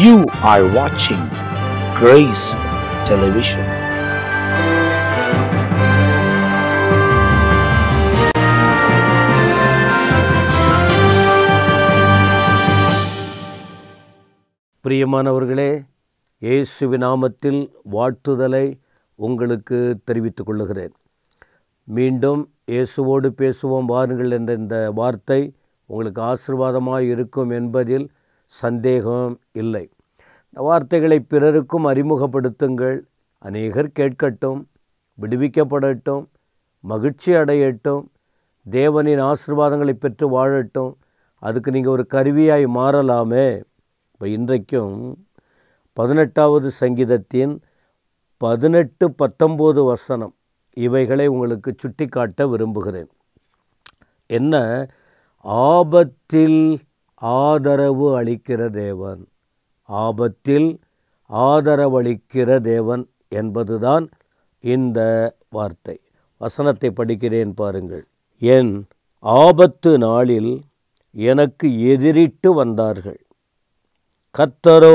You are watching Grace Television. பிரியமானவர்களே, இயேசுவின் நாமத்தில் வாழ்த்துதலை உங்களுக்கு தெரிவித்துக் கொள்ளுகிறேன். மீண்டும் இயேசுவோடு பேசுவோம் வாருங்கள் என்ற இந்த வார்த்தை உங்களுக்கு ஆசீர்வாதமாக இருக்கும் என்பதில் சந்தேகம் இல்லை. இந்த வார்த்தைகளை பிறருக்கும் அறிமுகப்படுத்துங்கள். அநேகர் கேட்கட்டும், விடுவிக்கப்படட்டும், மகிழ்ச்சி அடையட்டும், தேவனின் ஆசீர்வாதங்களை பெற்று வாழட்டும். அதுக்கு நீங்கள் ஒரு கருவியாய் மாறலாமே. இப்போ இன்றைக்கும் 18வது சங்கீதத்தின் 18-19 வசனம் இவைகளை உங்களுக்கு சுட்டி காட்ட விரும்புகிறேன். என்ன? ஆபத்தில் ஆதரவு அளிக்கிற தேவன், ஆபத்தில் ஆதரவளிக்கிற தேவன் என்பதுதான் இந்த வார்த்தை. வசனத்தை படிக்கிறேன் பாருங்கள். என் ஆபத்து நாளில் எனக்கு எதிரிட்டு வந்தார்கள், கர்த்தரோ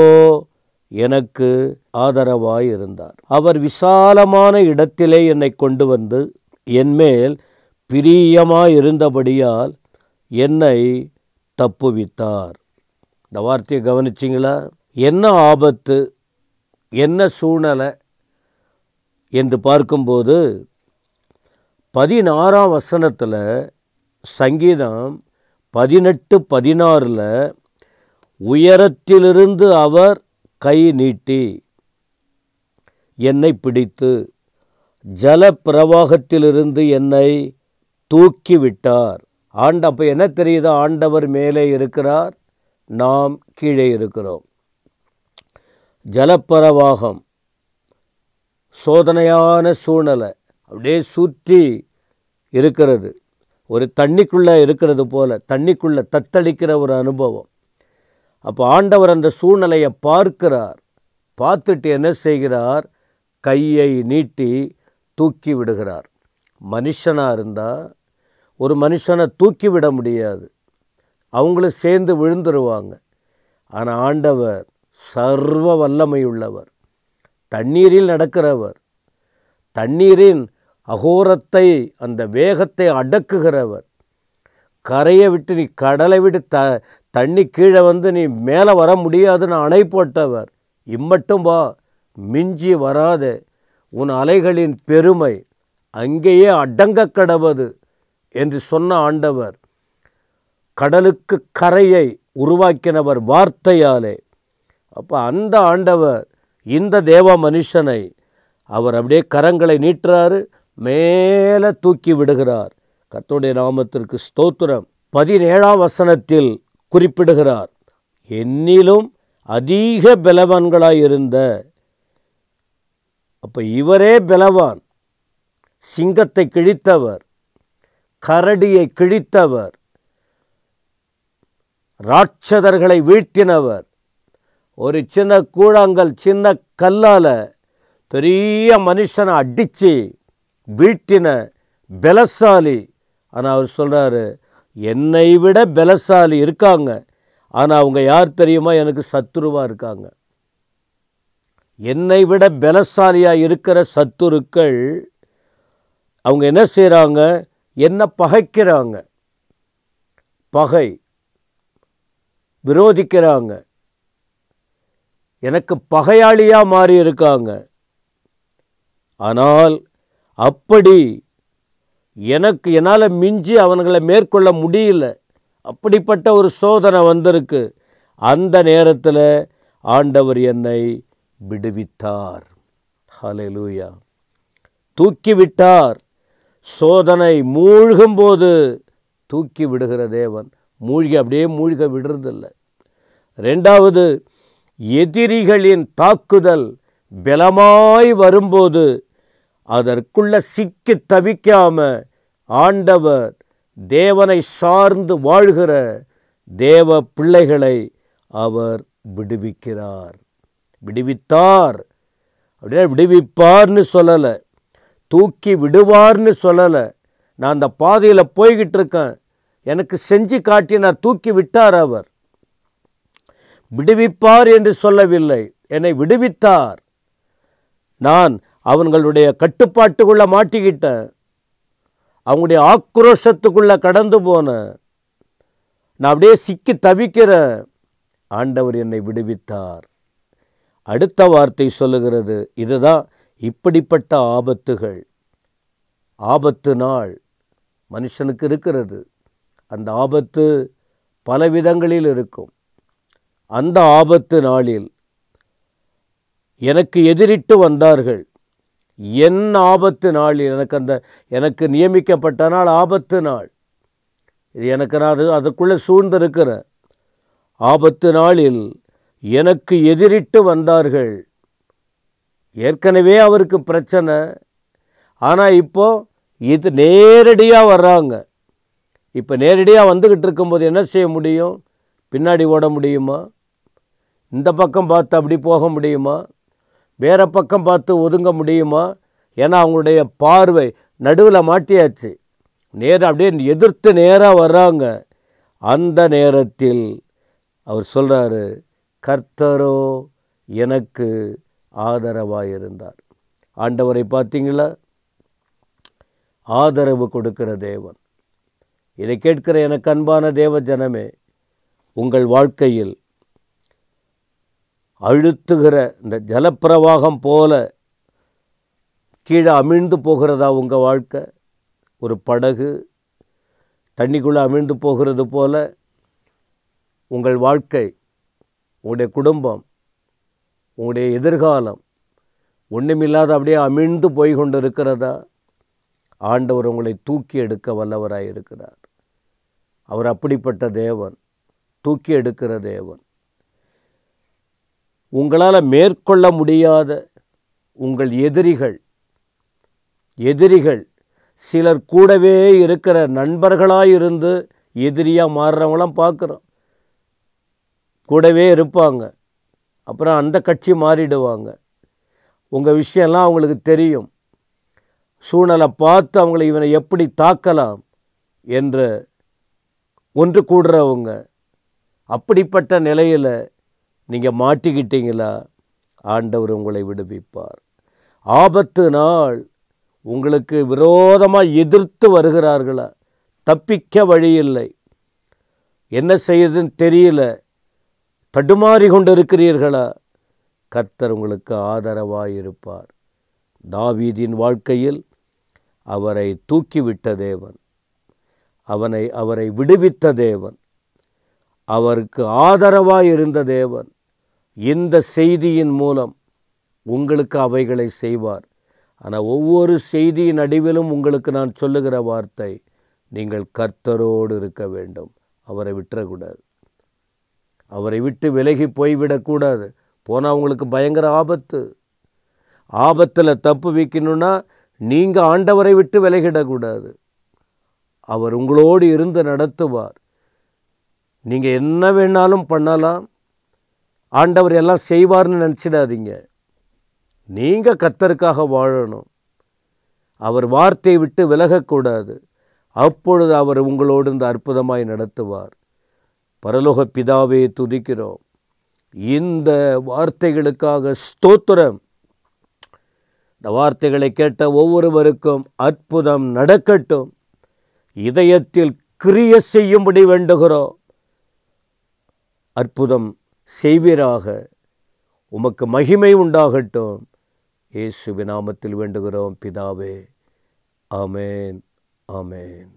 எனக்கு ஆதரவாயிருந்தார். அவர் விசாலமான இடத்திலே என்னை கொண்டு வந்து என்மேல் பிரியமாயிருந்தபடியால் என்னை தப்புவித்தார். இந்த வார்த்தையை கவனிச்சிங்களா? என்ன ஆபத்து, என்ன சூழ்நிலை என்று பார்க்கும்போது 16ஆம் வசனத்தில் சங்கீதம் 18-16 உயரத்திலிருந்து அவர் கை நீட்டி என்னை பிடித்து ஜல பிரவாகத்திலிருந்து என்னை தூக்கிவிட்டார். அப்போ என்ன தெரியுதா? ஆண்டவர் மேலே இருக்கிறார், நாம் கீழே இருக்கிறோம். ஜலப்பிரவாகம், சோதனையான சூழ்நிலை அப்படியே சுற்றி இருக்கிறது. ஒரு தண்ணிக்குள்ளே இருக்கிறது போல, தண்ணிக்குள்ளே தத்தளிக்கிற ஒரு அனுபவம். அப்போ ஆண்டவர் அந்த சூழ்நிலையை பார்க்கிறார். பார்த்துட்டு என்ன செய்கிறார்? கையை நீட்டி தூக்கி விடுகிறார். மனுஷனாக இருந்தால் ஒரு மனுஷனை தூக்கி விட முடியாது, அவங்களும் சேர்ந்து விழுந்துருவாங்க. ஆனால் ஆண்டவர் சர்வ வல்லமையுள்ளவர், தண்ணீரில் நடக்கிறவர், தண்ணீரின் அகோரத்தை அந்த வேகத்தை அடக்குகிறவர். கரையை விட்டு நீ கடலை விட்டு தண்ணி கீழே வந்து நீ மேலே வர முடியாதுன்னு அணை போட்டவர். இம்மட்டும் வா, மிஞ்சி வராதே, உன் அலைகளின் பெருமை அங்கேயே அடங்க கடவது என்று சொன்ன ஆண்டவர், கடலுக்கு கரையை உருவாக்கினவர் வார்த்தையாலே. அப்போ அந்த ஆண்டவர் இந்த தேவ மனுஷனை அவர் அப்படியே கரங்களை நீட்டுறாரு, மேலே தூக்கி விடுகிறார். கர்த்தருடைய நாமத்திற்கு ஸ்தோத்திரம். 17ஆம் வசனத்தில் குறிப்பிடுகிறார், என்னிலும் அதிக பலவான்களாயிருந்த. அப்போ இவரே பலவான், சிங்கத்தை கிழித்தவர், கரடியை கிழித்தவர், ராட்சதர்களை வீழ்த்தினவர். ஒரு சின்ன கூழாங்கல், சின்ன கல்லால் பெரிய மனுஷனை அடித்து வீழ்த்தின பலசாலி. ஆனால் அவர் சொல்கிறாரு, என்னை விட பலசாலி இருக்காங்க, ஆனால் அவங்க யார் தெரியுமா? எனக்கு சத்துருவாக இருக்காங்க. என்னை விட பலசாலியாக இருக்கிற சத்துருக்கள் அவங்க என்ன செய்கிறாங்க? என்ன பகைக்கிறாங்க, பகை விரோதிக்கிறாங்க, எனக்கு பகையாளியாக மாறி இருக்காங்க. ஆனால் அப்படி என்னால் மிஞ்சி அவங்களை மேற்கொள்ள முடியல. அப்படிப்பட்ட ஒரு சோதனை வந்திருக்கு. அந்த நேரத்தில் ஆண்டவர் என்னை விடுவித்தார். ஹல்லேலூயா. தூக்கிவிட்டார். சோதனை மூழ்கும்போது தூக்கி விடுகிற தேவன், மூழ்கி அப்படியே மூழ்க விடுறதில்லை. ரெண்டாவது, எதிரிகளின் தாக்குதல் பலமாய் வரும்போது அதற்குள்ள சிக்கி தவிக்காம ஆண்டவர் தேவனை சார்ந்து வாழ்கிற தேவ பிள்ளைகளை அவர் விடுவிக்கிறார். விடுவித்தார் அப்படியே, விடுவிப்பார்னு சொல்லலை, தூக்கி விடுவார்னு சொல்லலை. நான் அந்த பாதையில் போய்கிட்டு இருக்கேன், எனக்கு செஞ்சு காட்டி நான் தூக்கி விட்டார் அவர். விடுவிப்பார் என்று சொல்லவில்லை, என்னை விடுவித்தார். நான் அவங்களுடைய கட்டுப்பாட்டுக்குள்ள மாட்டிக்கிட்டேன், அவங்களுடைய ஆக்ரோஷத்துக்குள்ள கடந்து போனேன், நான் அப்படியே சிக்கி தவிக்கிறேன். ஆண்டவர் என்னை விடுவித்தார். அடுத்த வார்த்தை சொல்லுகிறது, இதுதான் இப்படிப்பட்ட ஆபத்துகள். ஆபத்து நாள் மனுஷனுக்கு இருக்கிறது. அந்த ஆபத்து பல விதங்களில் இருக்கும். அந்த ஆபத்து நாளில் எனக்கு எதிரிட்டு வந்தார்கள். என் ஆபத்து நாளில் எனக்கு நியமிக்கப்பட்ட நாள் ஆபத்து நாள். இது எனக்கு நான் அதுக்குள்ளே சூழ்ந்திருக்கிறேன். ஆபத்து நாளில் எனக்கு எதிரிட்டு வந்தார்கள். ஏற்கனவே அவருக்கு பிரச்சனை, ஆனால் இப்போ இது நேரடியாக வர்றாங்க. இப்போ நேரடியாக வந்துக்கிட்டு இருக்கும்போது என்ன செய்ய முடியும்? பின்னாடி ஓட முடியுமா? இந்த பக்கம் பார்த்து அப்படி போக முடியுமா? வேறு பக்கம் பார்த்து ஒதுங்க முடியுமா? ஏன்னா அவங்களுடைய பார்வை நடுவில் மாட்டியாச்சு. அப்படியே எதிர்த்து நேராக வர்றாங்க. அந்த நேரத்தில் அவர் சொல்கிறாரு, கர்த்தரோ எனக்கு ஆதரவாக இருந்தார். ஆண்டவரை பார்த்தீங்களா? ஆதரவு கொடுக்கிற தேவன். இதை கேட்கிற எனக்கு அன்பான தேவ ஜனமே, உங்கள் வாழ்க்கையில் அழுத்துகிற இந்த ஜலப்பிரவாகம் போல கீழே அமிழ்ந்து போகிறதா உங்கள் வாழ்க்கை? ஒரு படகு தண்ணிக்குள்ளே அமிழ்ந்து போகிறது போல உங்கள் வாழ்க்கை, உங்களுடைய குடும்பம், உங்களுடைய எதிர்காலம் ஒன்றுமில்லாத அப்படியே அமிழ்ந்து போய் கொண்டு இருக்கிறதா? ஆண்டவர் உங்களை தூக்கி எடுக்க வல்லவராய் இருக்கிறார். அவர் அப்படிப்பட்ட தேவன், தூக்கி எடுக்கிற தேவன். உங்களால் மேற்கொள்ள முடியாத உங்கள் எதிரிகள் சிலர் கூடவே இருக்கிற நண்பர்களாக இருந்து எதிரியாக மாறுறவங்களாம் பார்க்குறோம். கூடவே இருப்பாங்க, அப்புறம் அந்த கட்சி மாறிடுவாங்க. உங்கள் விஷயம்லாம் அவங்களுக்கு தெரியும். சூழ்நிலை பார்த்து அவங்களை இவனை எப்படி தாக்கலாம் என்று ஒன்று கூடுறவங்க. அப்படிப்பட்ட நிலையில் நீங்கள் மாட்டிக்கிட்டீங்களா? ஆண்டவர் உங்களை விடுவிப்பார். ஆபத்து நாள் உங்களுக்கு விரோதமாக எதிர்த்து வருகிறார்களா? தப்பிக்க வழி இல்லை, என்ன செய்யுதுன்னு தெரியல, தடுமாறி கொண்டு இருக்கிறீர்களா? கர்த்தர் உங்களுக்கு ஆதரவாய் இருப்பார். தாவீதின் வாழ்க்கையில் அவரை தூக்கிவிட்ட தேவன், அவரை விடுவித்த தேவன், அவருக்கு ஆதரவாய் இருந்த தேவன் இந்த செய்தியின் மூலம் உங்களுக்கு அவைகளை செய்வார். ஆனால் ஒவ்வொரு செய்தியின் நடுவிலும் உங்களுக்கு நான் சொல்லுகிற வார்த்தை, நீங்கள் கர்த்தரோடு இருக்க வேண்டும். அவரை விட்டுறக்கூடாது, அவரை விட்டு விலகி போய்விடக்கூடாது. போனால் உங்களுக்கு பயங்கர ஆபத்தில் தப்பு வைக்கணுன்னா நீங்கள் ஆண்டவரை விட்டு விலகிடக்கூடாது. அவர் உங்களோடு இருந்து நடத்துவார். நீங்கள் என்ன வேணாலும் பண்ணலாம், ஆண்டவர் எல்லாம் செய்வார்னு நினச்சிடாதீங்க. நீங்கள் கர்த்தருக்காக வாழணும். அவர் வார்த்தையை விட்டு விலகக்கூடாது. அப்பொழுது அவர் உங்களோடு இந்த அற்புதமாய் நடத்துவார். பரலோக பிதாவே, துதிக்கிறோம். இந்த வார்த்தைகளுக்காக ஸ்தோத்திரம். இந்த வார்த்தைகளை கேட்ட ஒவ்வொருவருக்கும் அற்புதம் நடக்கட்டும். இதயத்தில் கிரிய செய்யும்படி வேண்டுகிறோம். அற்புதம் செய்வீராக. உமக்கு மகிமை உண்டாகட்டும். இயேசுவின் நாமத்தில் வேண்டுகிறோம் பிதாவே. ஆமென், ஆமென்.